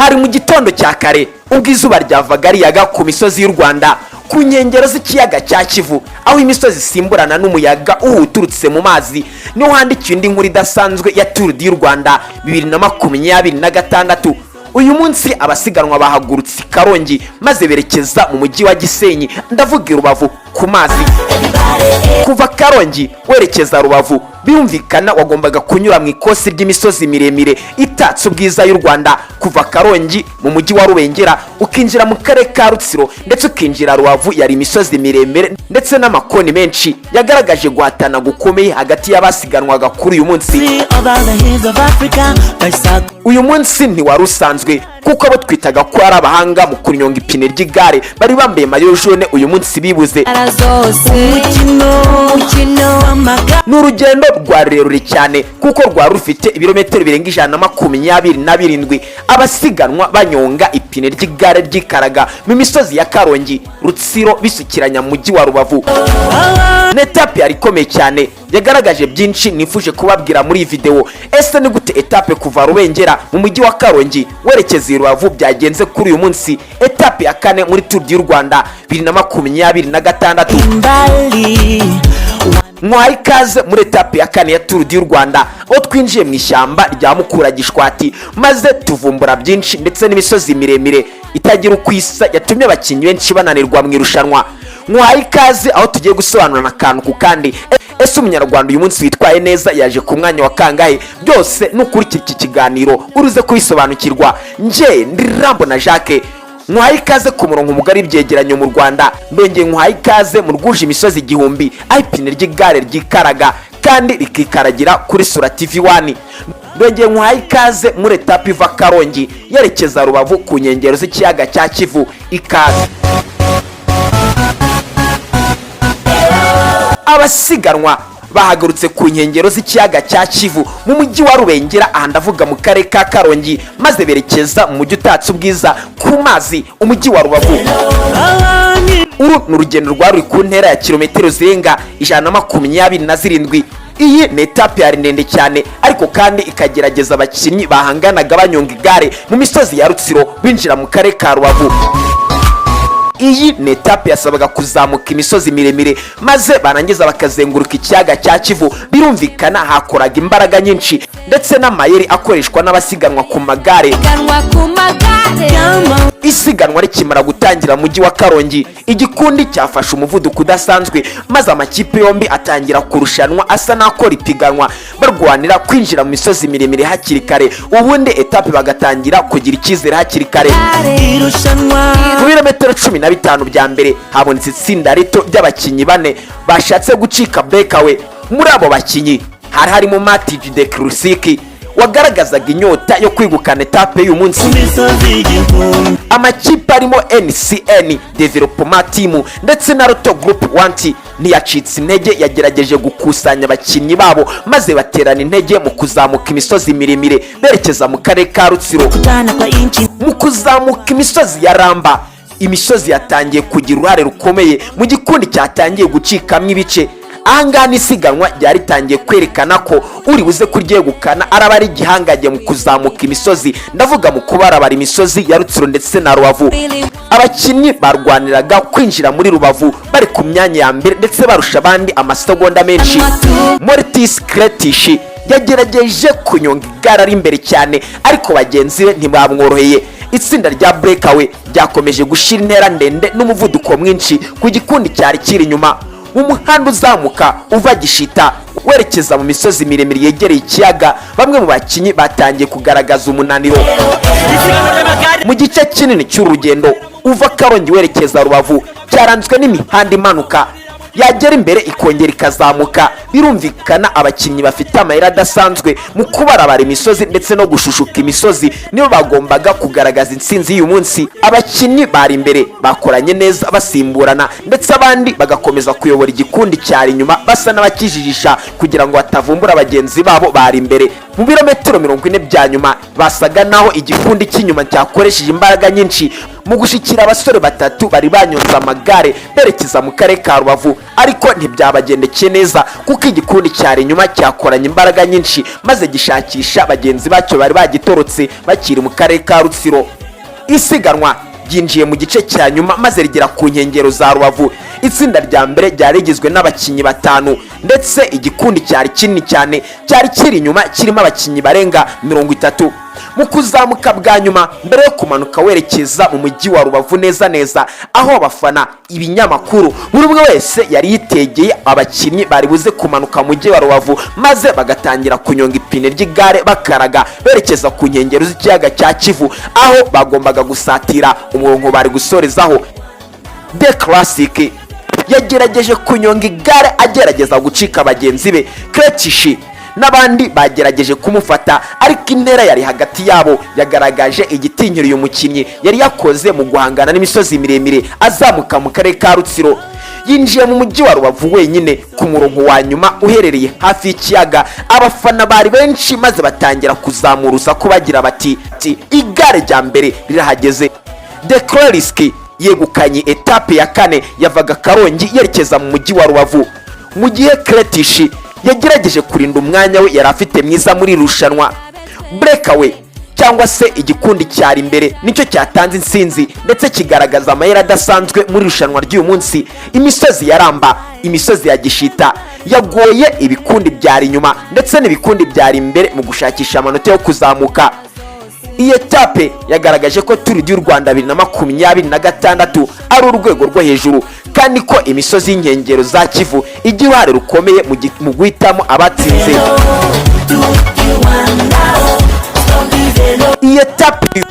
hari mu gitondo cya kare ubwo izuba ryavaga riyaga ku misozi y'u Rwanda ku nkengero z'ikiyaga cya Kivu, aho imisozi isimburana n'umuyaga uturutse mu mazi. niho handikiye indi nkuru idasanzwe ya Tour du Rwanda 2026. uyu munsi abasiganwa bahagurutse Karongi maze berekeza mu mujyi wa Gisenyi, ndavuga Rubavu ku mazi. Kuva Karongi werekeza Rubavu birumvikana wagombaga kunyura mu ikosi ry'imisozi miremire itatse ubwiza y'u Rwanda. Kuva Karongi mu mujyi wa Rubengera ukinjira mu karere ka Rutsiro ndetse ukinjira Rubavu, yari imisozi miremire ndetse n'amakoni menshi yagaragaje guhatana gukomeye hagati y'abasiganwaga kuri uyu munsi. Uyu munsi ntiwari usanzwe kuko abo twitaga ko ari abahanga mu kunyonga ipine ry'igare bari bambaye mayo jaune uyu munsi bibuze. Ni urugendo rwarerure cyane kuko rwari rufite ibirometero birenga 127, abasiganwa banyonga ipine ry'igare ryikaraga mu misozi ya Karongi, Rutsiro bisukiranya mu mujyi wa Rubavu. Etape yari ikomeye cyane yagaragaje byinshi nifuje kubabwira muri iyi video. Ese ni gute etape kuva Rubengera mu mujyi wa Karongi werekeza Rubavu byagenze kuri uyu munsi, etape ya 4 muri Tour du Rwanda 2026. Mwaha ikaze muri etape ya 4 ya Tour du Rwanda, aho twinjiye mu ishyamba rya Mukura Gishwati maze tuvumbura byinshi ndetse n'imisozi miremire itagira uko isa yatumye abakinnyi benshi bananirwa mu irushanwa. Mwaha ikaze aho tugiye gusobanurana akantu ku kandi. Ese umunyarwanda uyu munsi witwaye neza yaje ku mwanya wa kangahe? Byose nukurikira iki kiganiro uruze kubisobanukirwa. Nje ndi Rambo na Jacques. Mwaha ikaze ku murongo mugari byegeranyo mu Rwanda. Ndongeye mwaha ikaze mu rwuje imisozi igihumbi, aho ipine ry'igare ryikaraga kandi rikikaragira kuri Sura TV 1. Ndongeye mwaha ikaze muri etape iva Karongi yerekeza Rubavu ku nkengero z'ikiyaga cya Kivu. Ikaze. Abasiganwa bahagurutse ku nkengero z'ikiyaga cya Kivu mu mujyi wa Rubengera, aha ndavuga mu karere ka Karongi, maze berekeza mu mujyi utatse ubwiza ku mazi, umujyi wa Rubavu. Uru ni urugendo rwari ku ntera ya kilometero zirenga 127. Iyi ni etape yari ndende cyane ariko kandi ikagerageza abakinnyi bahanganaga banyonga igare mu misozi ya Rutsiro binjira mu karere ka Rubavu. Iyi ni etape yasabaga kuzamuka imisozi miremire maze barangiza bakazenguruka ikiyaga cya Kivu. Birumvikana hakoraga imbaraga nyinshi ndetse n'amayeri akoreshwa n'abasiganwa ku magare. Isiganwa rikimara gutangira mu mujyi wa Karongi, igikundi cyafashe umuvuduko udasanzwe maze amakipe yombi atangira kurushanwa asa n'akora ipiganwa barwanira kwinjira mu misozi miremire hakiri kare, ubundi etape bagatangira kugira icyizere hakiri kare. Mu birometero 15 bya mbere habonetse itsinda rito ry'abakinnyi 4 bashatse gucika breakaway. Muri abo bakinnyi hari harimo Matij de Krusiki wagaragazaga inyota yo kwigukana etape y'uyu munsi. Amakipe arimo NCN Development Team ndetse na Roto Group 1 ntiyacitse intege, yagerageje gukusanya abakinnyi babo maze baterana intege mu kuzamuka imisozi miremire berekeza mu karere ka Rutsiro. Mu kuzamuka imisozi ya Ramba, imisozi yatangiye kugira uruhare rukomeye mu gikundi cyatangiye gucikamo ibice. Ahangaha isiganwa ryaritangiye kwerekana ko uri buze kuryegukana araba ari igihangaje mu kuzamuka imisozi, ndavuga mu kubarabara imisozi ya Rutsiro ndetse na Rubavu. Abakinnyi barwaniraga kwinjira muri Rubavu bari ku myanya ya mbere ndetse barusha abandi amasegonda menshi. Mortis Kretishi yagerageje kunyonga igare ari imbere cyane ariko bagenzi be ntibamworoheye. Itsinda rya breakaway ryakomeje gushira intera ndende n'umuvuduko mwinshi ku gikundi cyari kiri inyuma. Umuhanda uzamuka uva Gishita werekeza mu misozi miremire yegereye ikiyaga, bamwe mu bakinnyi batangiye kugaragaza umunaniro. Mu gice kinini cy'urugendo uva Karongi werekeza Rubavu cyaranzwe n'imihanda imanuka yagera imbere ikongera ikazamuka. Birumvikana abakinnyi bafite amayira adasanzwe mu kubarabara imisozi ndetse no gushushuka imisozi nibo bagombaga kugaragaza intsinzi y'uyu munsi. Abakinnyi bari imbere bakoranye neza basimburana ndetse abandi bagakomeza kuyobora igikundi cyari inyuma basa n'abakijijisha kugira ngo batavumbura abagenzi babo bari imbere. Mu birometero 40 bya nyuma basaga naho igikundi cy'inyuma cyakoresheje imbaraga nyinshi mu gushikira abasore batatu bari banyonze amagare berekeza mu karere ka Rubavu, ariko ntibyabagendekeye neza kuko igikundi cyari inyuma cyakoranye imbaraga nyinshi maze gishakisha bagenzi bacyo bari bagitorotse bakiri mu karere ka Rutsiro. Isiganwa ryinjiye mu gice cya nyuma maze rigera ku nkengero za Rubavu. Itsinda rya mbere ryari rigizwe n'abakinnyi batanu ndetse igikundi cyari kinini cyane cyari kiri inyuma kirimo abakinnyi barenga 30. Mu kuzamuka bwa nyuma mbere yo kumanuka werekeza mu mujyi wa Rubavu neza aho abafana, ibinyamakuru, buri umwe wese yari yitegeye abakinnyi bari buze kumanuka mu mujyi wa Rubavu maze bagatangira kunyonga ipine ry'igare bakaraga berekeza ku nkengero z'ikiyaga cya Kivu aho bagombaga gusatira umurongo bari gusorezaho. The Classic yagerageje kunyonga igare agerageza gucika bagenzi be Kretishi n'abandi bagerageje kumufata, ariko intera yari hagati yabo yagaragaje igitinyiro uyu mukinnyi yari yakoze mu guhangana n'imisozi miremire azamuka mu karere ka Rutsiro. Yinjiye mu mujyi wa Rubavu wenyine ku murongo wa nyuma uherereye hafi y'ikiyaga. Abafana bari benshi maze batangira kuzamura urusaku bagira bati igare rya mbere rirahageze. The Classic yegukanye etape ya 4 yavaga Karongi yerekeza mu mujyi wa Rubavu, mu gihe Kretishi yagerageje kurinda umwanya we yari afite mwiza muri irushanwa. Breakaway cyangwa se igikundi cyari imbere nicyo cyatanze insinzi ndetse kigaragaza amayeri adasanzwe muri irushanwa ry'uyu munsi. Imisozi yaramba, imisozi ya Gishita yagoye ibikundi byari inyuma ndetse n'ibikundi byari imbere mu gushakisha amanota yo kuzamuka. Iyi etape yagaragaje ko tourdurwanda 2026 ari urwego rwo hejuru kandi ko imisozi y'inkengero za Kivu igira uruhare rukomeye mu guhitamo abatsinze. Iyi etape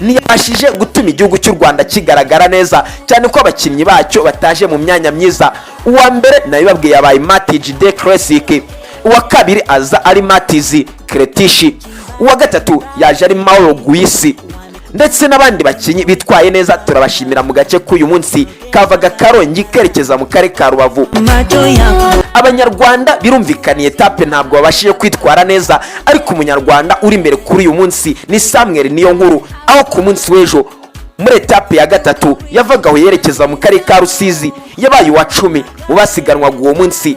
ntiyabashije gutuma igihugu cy'u Rwanda kigaragara neza cyane ko abakinnyi bacyo bataje mu myanya myiza. Uwa mbere nabibabwiye yabaye Matij The Classic, uwa kabiri aza ari Matizi Kretishi, uwa gatatu yaje ari Mauro Guisi ndetse n'abandi bakinnyi bitwaye neza. Turabashimira mu gace k'uyu munsi kavaga Karongi kerekeza mu karere ka Rubavu. Abanyarwanda birumvikaniye etape ntabwo babashije kwitwara neza, ariko umunyarwanda uri imbere kuri uyu munsi ni Samuel Niyonkuru, aho ku munsi w'ejo muri etape ya 3 yavagaho yerekeza mu karere ka Rusizi yabaye uwa 10 mu basiganwaga uwo munsi.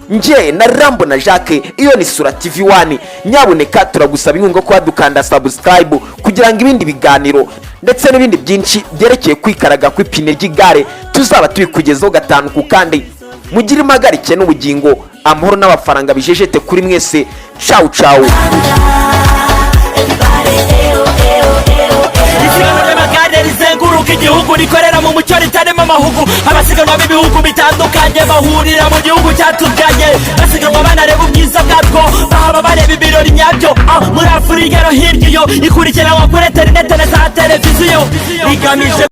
Nje na Rambo na Jacques, iyo ni Sura TV1. Nyabuneka turagusaba inkunga ko dukanda subscribe kugira ngo ibindi biganiro ndetse n'ibindi byinshi byerekeye kwikaraga kw'ipine ry'igare tuzaba tubikugezaho gatanu ku kandi. Mugire impagarike n'ubugingo, amahoro n'abafaranga bijejete kuri mwese. Ciao ciao. Igihugu rikorera mu mucyo ritarimo amahugu, abasiganwa b'ibihugu bitandukanye bahurira mu gihugu cyatuganye, basiganwa banareba ubwiza bwabwo, bahaba bareba ibirori nyabyo muri Afurika no hirya iyo, ikurikiranwa kuri interineti na za televiziyo, rigamije